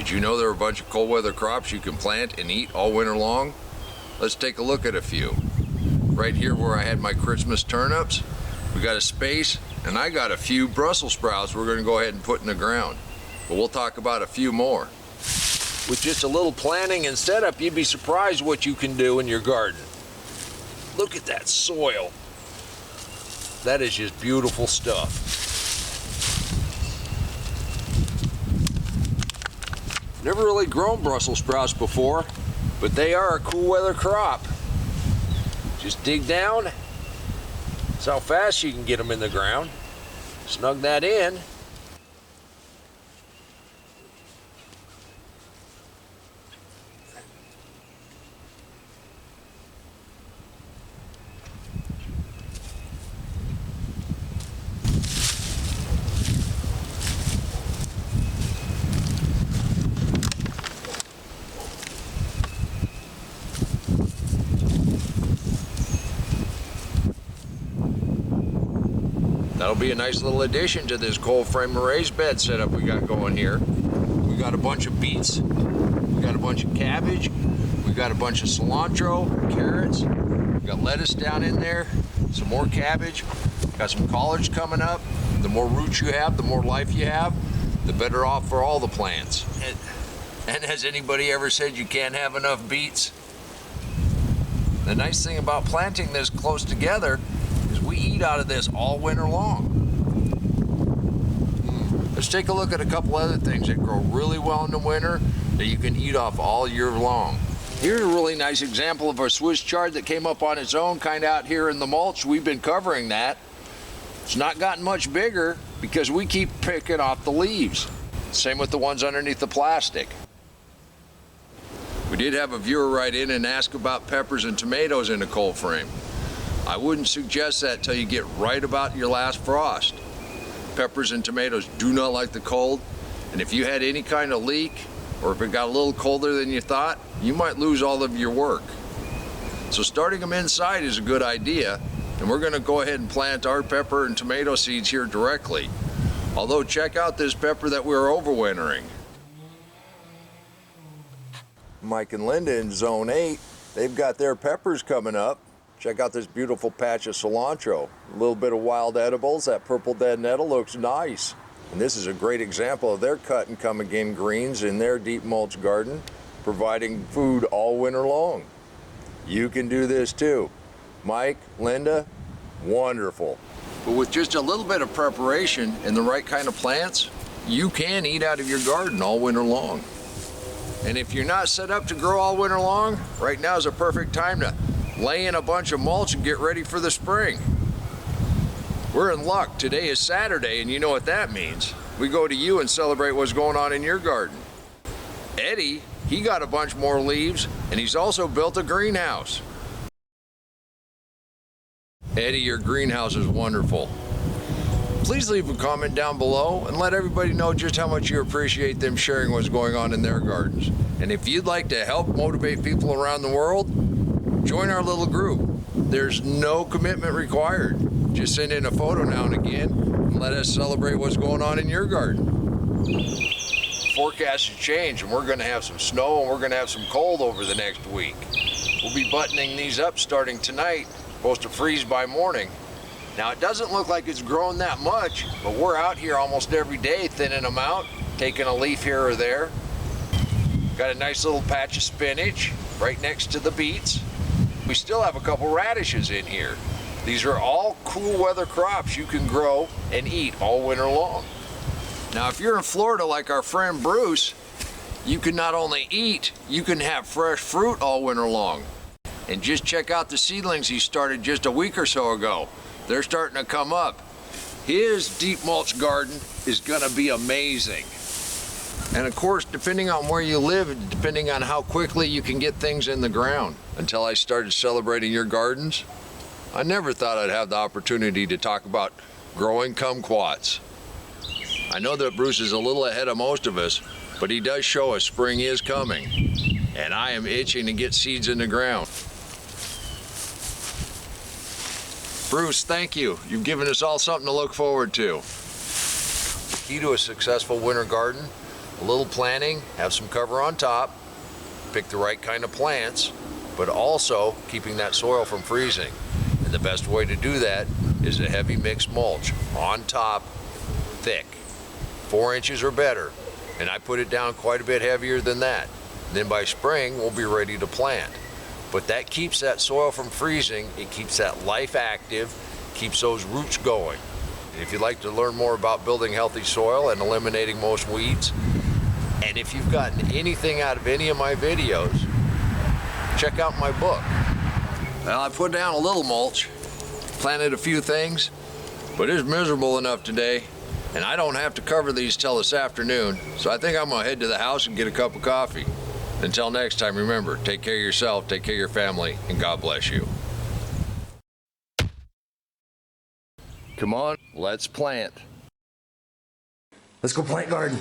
Did you know there are a bunch of cold weather crops you can plant and eat all winter long? Let's take a look at a few. Right here where I had my Christmas turnips, we got a space, and I got a few Brussels sprouts we're going to go ahead and put in the ground. But we'll talk about a few more. With just a little planning and setup, you'd be surprised what you can do in your garden. Look at that soil. That is just beautiful stuff. Never really grown Brussels sprouts before, but they are a cool weather crop. Just dig down. That's how fast you can get them in the ground. Snug that in. That'll be a nice little addition to this cold frame raised bed setup we got going here. We got a bunch of beets, we got a bunch of cabbage, we got a bunch of cilantro, carrots, we got lettuce down in there, some more cabbage, got some collards coming up. The more roots you have, the more life you have, the better off for all the plants. And has anybody ever said you can't have enough beets? The nice thing about planting this close together, we eat out of this all winter long. Let's take a look at a couple other things that grow really well in the winter that you can eat off all year long. Here's a really nice example of our Swiss chard that came up on its own kind of out here in the mulch. We've been covering that. It's not gotten much bigger because we keep picking off the leaves. Same with the ones underneath the plastic. We did have a viewer write in and ask about peppers and tomatoes in a cold frame. I wouldn't suggest that till you get right about your last frost. Peppers and tomatoes do not like the cold, and if you had any kind of leak, or if it got a little colder than you thought, you might lose all of your work. So starting them inside is a good idea, and we're gonna go ahead and plant our pepper and tomato seeds here directly. Although check out this pepper that we're overwintering. Mike and Linda in Zone 8, they've got their peppers coming up. Check out this beautiful patch of cilantro. A little bit of wild edibles. That purple dead nettle looks nice. And this is a great example of their cut and come again greens in their deep mulch garden, providing food all winter long. You can do this too. Mike, Linda, wonderful. But with just a little bit of preparation and the right kind of plants, you can eat out of your garden all winter long. And if you're not set up to grow all winter long, right now is a perfect time to lay in a bunch of mulch and get ready for the spring. We're in luck. Today is Saturday, and you know what that means. We go to you and celebrate what's going on in your garden. Eddie, he got a bunch more leaves, and he's also built a greenhouse. Eddie, your greenhouse is wonderful. Please leave a comment down below and let everybody know just how much you appreciate them sharing what's going on in their gardens. And if you'd like to help motivate people around the world, join our little group. There's no commitment required. Just send in a photo now and again and let us celebrate what's going on in your garden. Forecast has changed and we're going to have some snow and we're going to have some cold over the next week. We'll be buttoning these up starting tonight. Supposed to freeze by morning. Now it doesn't look like it's grown that much, but we're out here almost every day thinning them out, taking a leaf here or there. Got a nice little patch of spinach right next to the beets. We still have a couple radishes in here. These are all cool weather crops you can grow and eat all winter long. Now, if you're in Florida like our friend Bruce, you can not only eat, you can have fresh fruit all winter long. And just check out the seedlings he started just a week or so ago. They're starting to come up. His deep mulch garden is gonna be amazing. And of course, depending on where you live, depending on how quickly you can get things in the ground. Until I started celebrating your gardens, I never thought I'd have the opportunity to talk about growing kumquats. I know that Bruce is a little ahead of most of us, but he does show us spring is coming, and I am itching to get seeds in the ground. Bruce, thank you. You've given us all something to look forward to. The key to a successful winter garden A little planting, have some cover on top, pick the right kind of plants, but also keeping that soil from freezing. And the best way to do that is a heavy mixed mulch on top, thick, 4 inches or better. And I put it down quite a bit heavier than that. Then by spring, we'll be ready to plant. But that keeps that soil from freezing, it keeps that life active, keeps those roots going. And if you'd like to learn more about building healthy soil and eliminating most weeds, and if you've gotten anything out of any of my videos, check out my book. Well, I put down a little mulch, planted a few things, but it's miserable enough today, and I don't have to cover these till this afternoon, so I think I'm gonna head to the house and get a cup of coffee. Until next time, remember, take care of yourself, take care of your family, and God bless you. Come on, let's plant. Let's go plant garden.